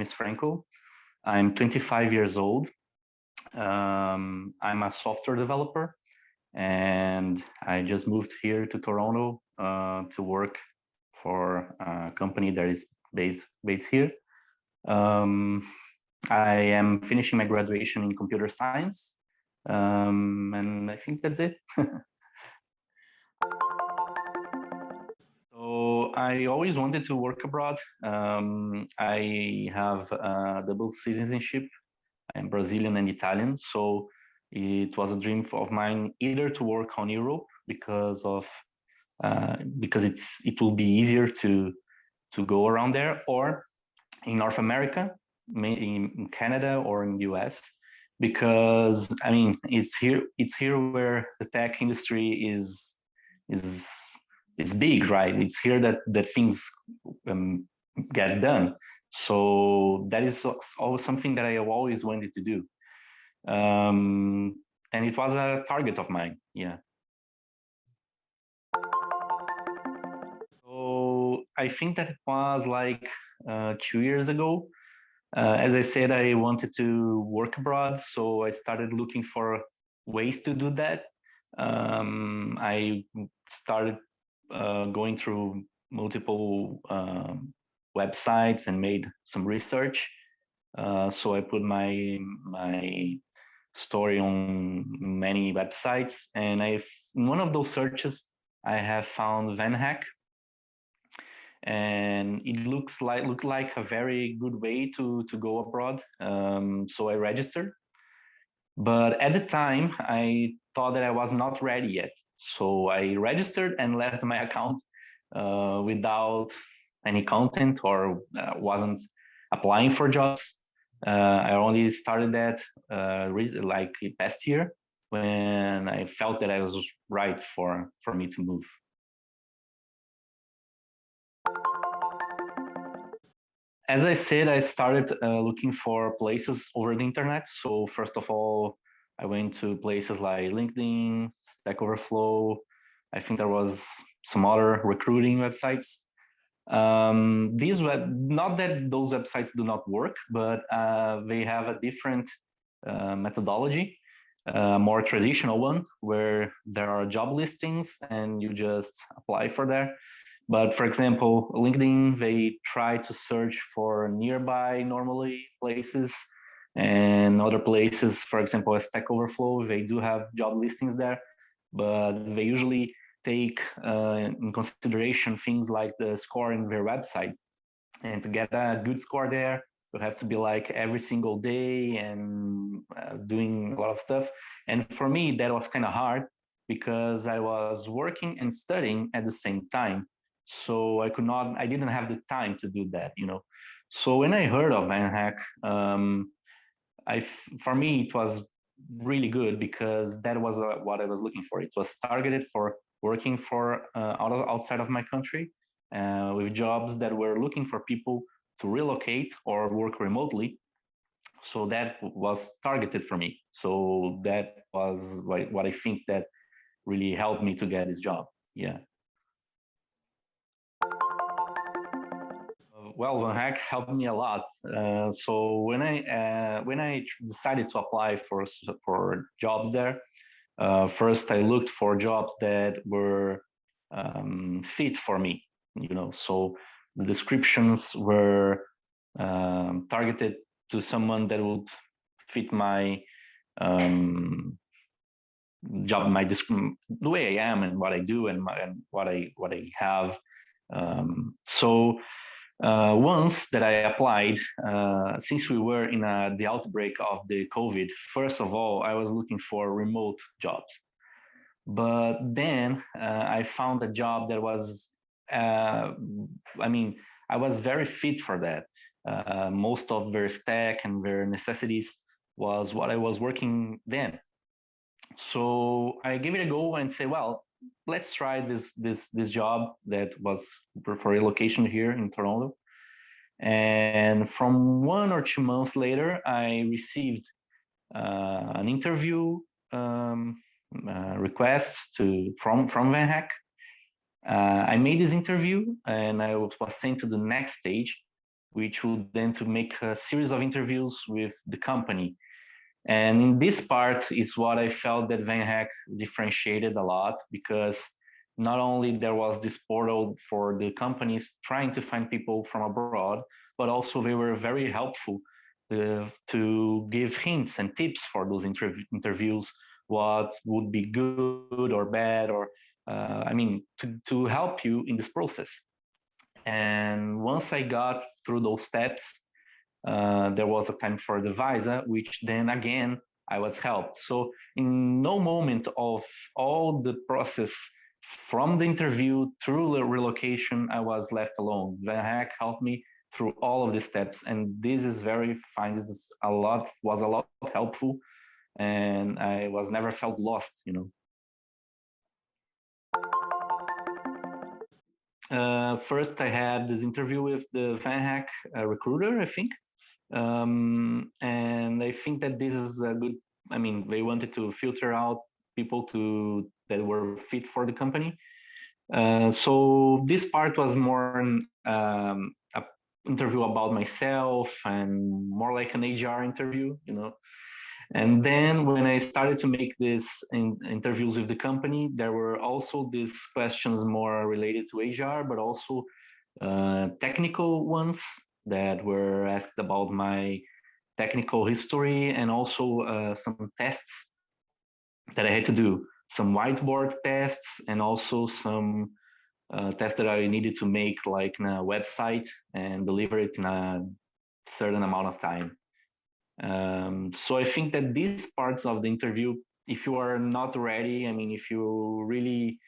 is Franco. I'm 25 years old. I'm a software developer, and I just moved here to Toronto to work for a company that is based here. I am finishing my graduation in computer science, and I think that's it. So I always wanted to work abroad. I have double citizenship. I'm Brazilian and Italian, so it was a dream of mine either to work on Europe because it will be easier to go around there, or in North America, in Canada or in the US, because I mean it's here where the tech industry is big, right? It's here that things get done. So that is always something that I have always wanted to do, and it was a target of mine. Yeah. So I think that it was like 2 years ago. As I said, I wanted to work abroad, so I started looking for ways to do that. I started going through multiple websites and made some research. So I put my story on many websites, and in one of those searches I have found VanHack, and it looked like a very good way to go abroad. So I registered, but at the time I thought that I was not ready yet. So I registered and left my account without any content, or wasn't applying for jobs. I only started that like past year, when I felt that I was right for me to move. As I said, I started looking for places over the internet. So first of all, I went to places like LinkedIn, Stack Overflow. I think there was some other recruiting websites. Not that those websites do not work, but they have a different methodology, a more traditional one, where there are job listings and you just apply for there. But for example, LinkedIn, they try to search for nearby normally places, and other places, for example, Stack Overflow, they do have job listings there, but they usually take in consideration things like the score in their website. And to get a good score there, you have to be like every single day and doing a lot of stuff. And for me, that was kind of hard because I was working and studying at the same time. So I didn't have the time to do that, you know. So when I heard of VanHack, for me, it was really good because that was what I was looking for. It was targeted for working for outside of my country, with jobs that were looking for people to relocate or work remotely. So that was targeted for me. So that was what I think that really helped me to get this job. Yeah. Well, VanHack helped me a lot. So when I decided to apply for jobs there, first I looked for jobs that were fit for me. You know, so the descriptions were targeted to someone that would fit my job, the way I am and what I do and what I have. So once that I applied, since we were in the outbreak of the COVID, first of all, I was looking for remote jobs. But then I found a job that was, I was very fit for that. Most of their stack and their necessities was what I was working then. So I gave it a go and say, well, let's try this job that was for relocation here in Toronto. And from 1 or 2 months later, I received an interview request from VanHack. I made this interview and I was sent to the next stage, which would then to make a series of interviews with the company. And in this part is what I felt that VanHack differentiated a lot, because not only there was this portal for the companies trying to find people from abroad, but also they were very helpful to give hints and tips for those interviews, what would be good or bad, or to help you in this process. And once I got through those steps, there was a time for the visa, which then again I was helped. So in no moment of all the process from the interview through the relocation, I was left alone. VanHack helped me through all of the steps, and this is very fine. This is was a lot helpful, and I was never felt lost, you know. First, I had this interview with the VanHack recruiter, I think. And I think that this is a good, I mean, they wanted to filter out people that were fit for the company. So this part was more an interview about myself and more like an HR interview, you know. And then when I started to make these interviews with the company, there were also these questions more related to HR, but also technical ones that were asked about my technical history, and also some tests that I had to do, some whiteboard tests, and also some tests that I needed to make like in a website and deliver it in a certain amount of time. So I think that these parts of the interview, if you are not ready, I mean, if you really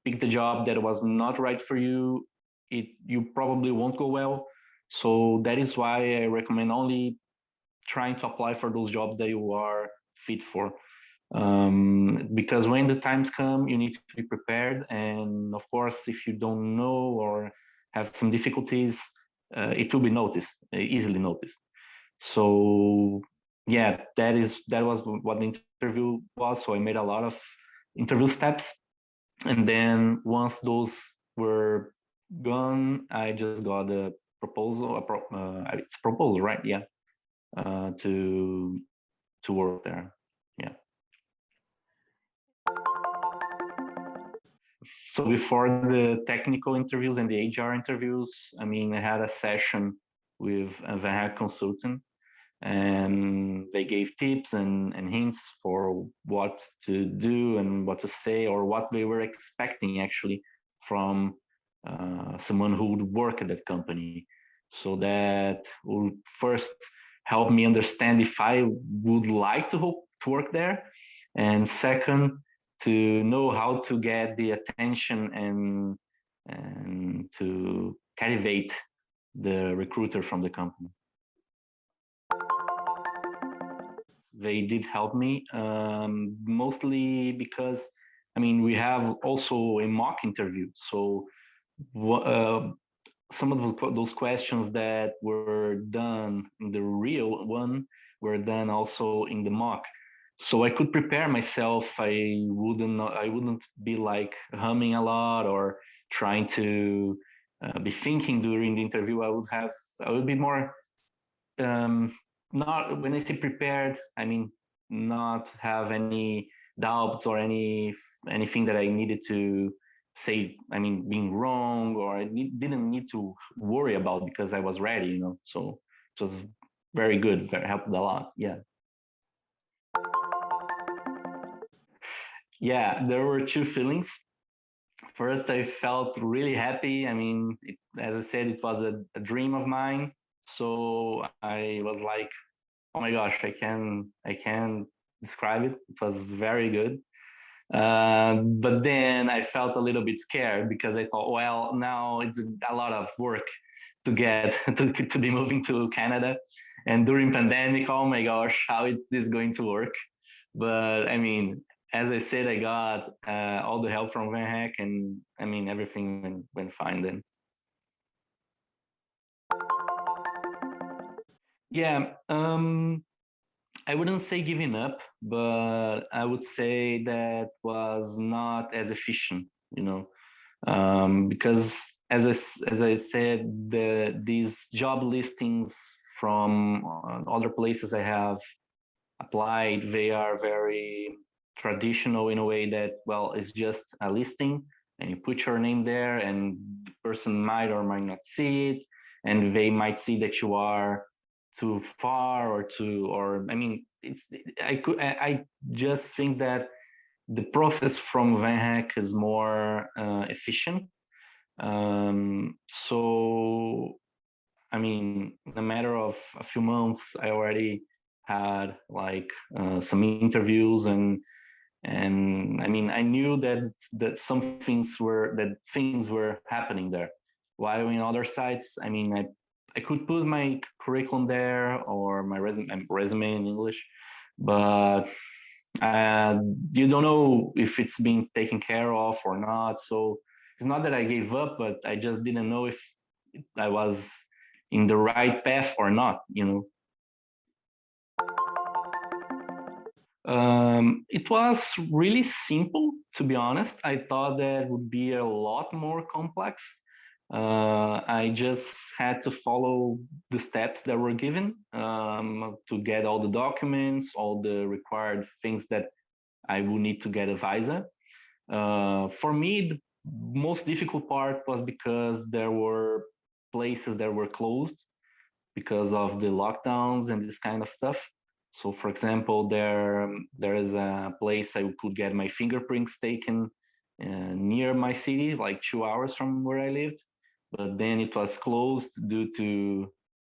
pick the job that was not right for you, you probably won't go well. So that is why I recommend only trying to apply for those jobs that you are fit for. Because when the times come, you need to be prepared. And of course, if you don't know or have some difficulties, it will be noticed, easily noticed. So yeah, that was what the interview was. So I made a lot of interview steps, and then once those were gone, I just got a proposal. It's a proposal, right? Yeah, to work there. Yeah. So before the technical interviews and the HR interviews, I mean, I had a session with a VanHack consultant, and they gave tips and hints for what to do and what to say, or what they were expecting actually from someone who would work at that company. So that will first help me understand if I would like to work there, and second, to know how to get the attention and to captivate the recruiter from the company. They did help me, mostly because, I mean, we have also a mock interview. So some of those questions that were done in the real one were done also in the mock. So I could prepare myself. I wouldn't be like humming a lot or trying to be thinking during the interview. I would be more, not, when I say prepared, I mean not have any doubts or anything that I needed to say, I mean, being wrong, or I didn't need to worry about, because I was ready, you know. So it was very good, helped a lot. Yeah. Yeah, there were two feelings. First, I felt really happy. I mean, as I said, it was a dream of mine. So I was like, oh my gosh, I can describe it. It was very good. But then I felt a little bit scared, because I thought, well, now it's a lot of work to get to be moving to Canada, and during pandemic, oh my gosh, how is this going to work? But I mean, as I said, I got all the help from VanHack, and I mean, everything went fine then. Yeah, I wouldn't say giving up, but I would say that was not as efficient, you know, because as I said, these job listings from other places I have applied, they are very traditional in a way that, well, it's just a listing and you put your name there and the person might or might not see it, and they might see that you are too far or I mean, I just think that the process from VanHack is more efficient. So I mean, in a matter of a few months, I already had like some interviews, and I mean, I knew that things were happening there. While in other sites, I mean, I could put my curriculum there or my resume in English, but uh, you don't know if it's being taken care of or not. So it's not that I gave up, but I just didn't know if I was in the right path or not, you know. It was really simple, to be honest. I thought that it would be a lot more complex. I just had to follow the steps that were given to get all the documents, all the required things that I will need to get a visa. For me, the most difficult part was because there were places that were closed because of the lockdowns and this kind of stuff. So, for example, there is a place I could get my fingerprints taken near my city, like 2 hours from where I lived, but then it was closed due to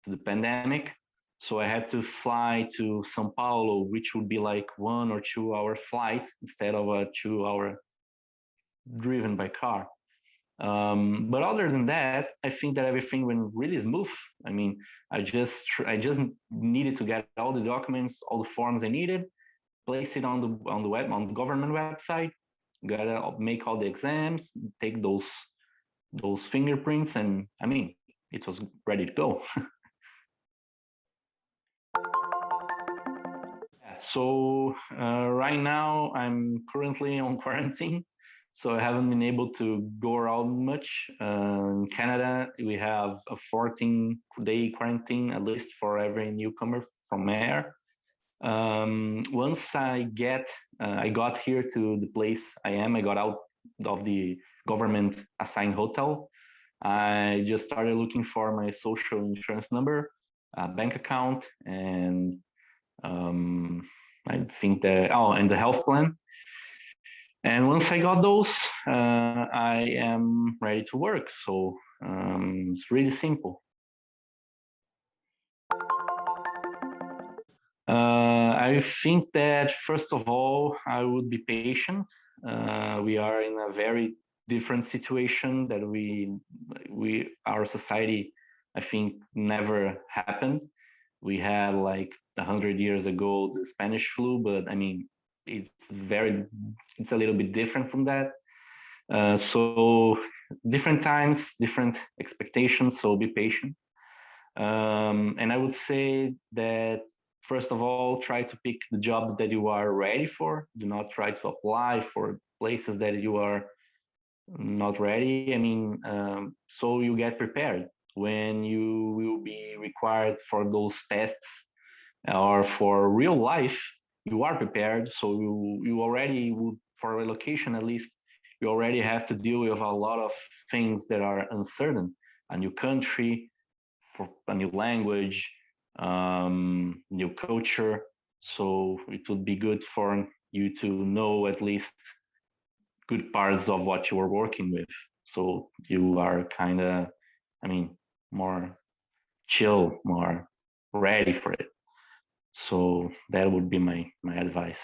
the pandemic. So I had to fly to São Paulo, which would be like 1 or 2 hour flight instead of a 2 hour driven by car. But other than that, I think that everything went really smooth. I mean, I just needed to get all the documents, all the forms I needed, place it on the web on the government website, gotta make all the exams, take those fingerprints, and I mean, it was ready to go. So right now I'm currently on quarantine, so I haven't been able to go around much. In Canada, we have a 14-day quarantine at least for every newcomer from air. Once I got here to the place I got out of the government assigned hotel. I just started looking for my social insurance number, bank account, and I think and the health plan. And once I got those, I am ready to work. So it's really simple. I think that first of all, I would be patient. We are in a very different situation that our society, I think, never happened. We had like 100 years ago the Spanish flu, but I mean, it's a little bit different from that. So different times, different expectations. So be patient. And I would say that first of all, try to pick the jobs that you are ready for. Do not try to apply for places that you are not ready. I mean, so you get prepared when you will be required for those tests or for real life. You are prepared, so you already would, for relocation at least, you already have to deal with a lot of things that are uncertain. A new country, for a new language, new culture. So it would be good for you to know at least good parts of what you are working with. So you are kind of, I mean, more chill, more ready for it. So that would be my advice.